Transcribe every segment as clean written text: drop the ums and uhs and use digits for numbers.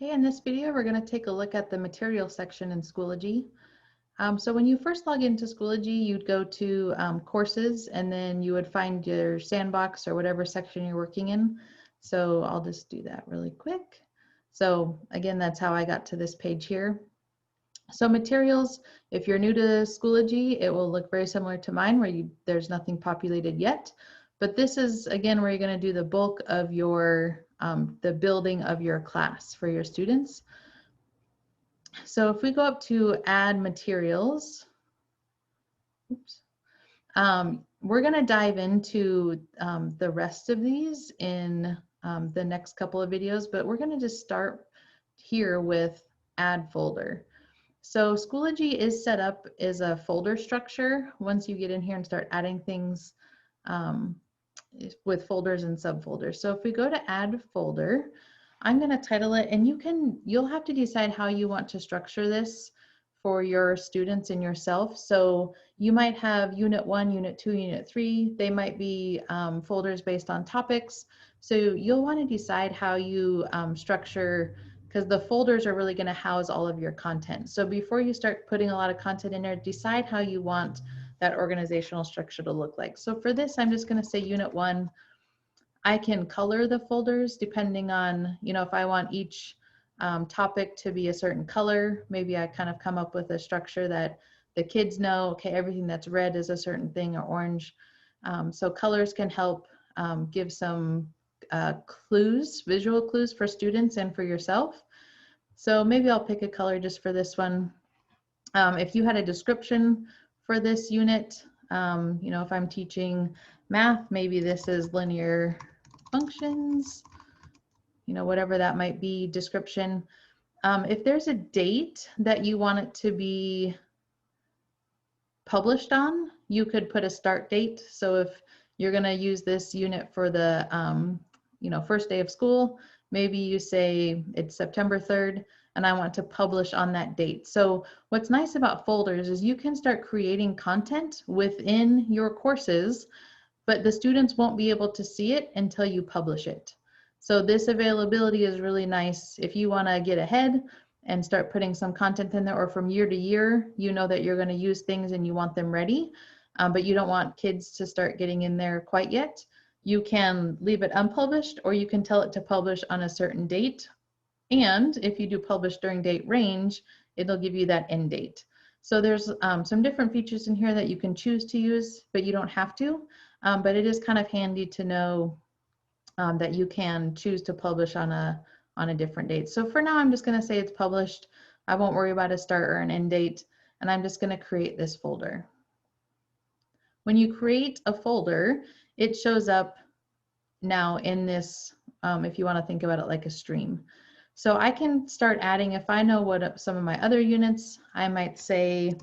Okay, in this video, we're going to take a look at the material section in Schoology. So when you first log into Schoology, you'd go to courses, and then you would find your sandbox or whatever section you're working in. So I'll just do that really quick. So again, that's how I got to this page here. So materials, if you're new to Schoology, it will look very similar to mine where there's nothing populated yet. But this is, again, where you're going to do the bulk of your, the building of your class for your students. So if we go up to add materials, oops, we're going to dive into the rest of these in the next couple of videos, but we're going to just start here with add folder. So Schoology is set up as a folder structure once you get in here and start adding things with folders and subfolders. So if we go to add folder, I'm going to title it, and you'll have to decide how you want to structure this for your students and yourself. So you might have unit 1, unit 2, unit 3. They might be folders based on topics. So you'll want to decide how you structure, because the folders are really going to house all of your content. So before you start putting a lot of content in there, decide how you want that organizational structure to look like. So for this, I'm just going to say unit 1. I can color the folders depending on, if I want each topic to be a certain color. Maybe I kind of come up with a structure that the kids know, okay, everything that's red is a certain thing, or orange. So colors can help give some clues, visual clues for students and for yourself. So maybe I'll pick a color just for this one. If you had a description for this unit, if I'm teaching math, maybe this is linear functions, whatever that might be, description. If there's a date that you want it to be published on, you could put a start date. So if you're going to use this unit for the first day of school, maybe you say it's September 3rd and I want to publish on that date. So what's nice about folders is you can start creating content within your courses, but the students won't be able to see it until you publish it. So this availability is really nice if you want to get ahead and start putting some content in there, or from year to year, you know that you're going to use things and you want them ready, but you don't want kids to start getting in there quite yet. You can leave it unpublished, or you can tell it to publish on a certain date. And if you do publish during date range, it'll give you that end date. So there's some different features in here that you can choose to use, but you don't have to. But it is kind of handy to know that you can choose to publish on a different date. So for now, I'm just going to say it's published. I won't worry about a start or an end date, and I'm just going to create this folder. When you create a folder, it shows up now in this, if you want to think about it like a stream. So I can start adding, if I know what some of my other units, I might say,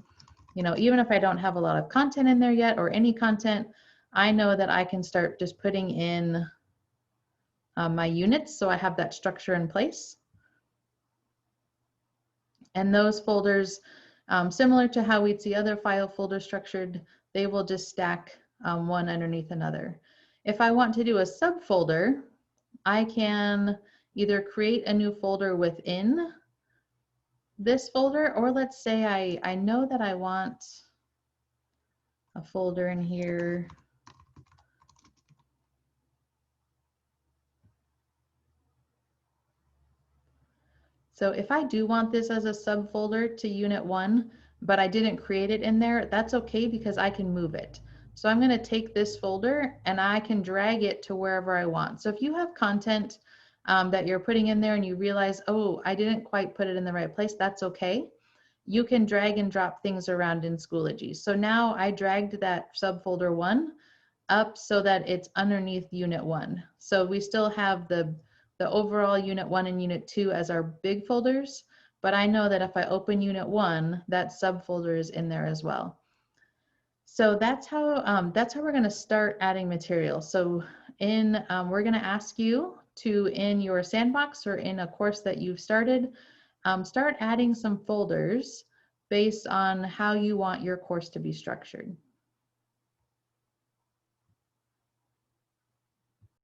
even if I don't have a lot of content in there yet, or any content, I know that I can start just putting in my units, so I have that structure in place. And those folders, similar to how we'd see other file folders structured, they will just stack one underneath another. If I want to do a subfolder, I can either create a new folder within this folder, or let's say I know that I want a folder in here. So if I do want this as a subfolder to unit 1, but I didn't create it in there, that's okay, because I can move it. So I'm going to take this folder and I can drag it to wherever I want. So if you have content that you're putting in there and you realize, oh, I didn't quite put it in the right place, that's okay. You can drag and drop things around in Schoology. So now I dragged that subfolder 1 up so that it's underneath unit 1. So we still have the overall unit 1 and unit 2 as our big folders, but I know that if I open unit 1, that subfolder is in there as well. So that's how we're going to start adding material. So we're going to ask you to, in your sandbox or in a course that you've started, start adding some folders based on how you want your course to be structured.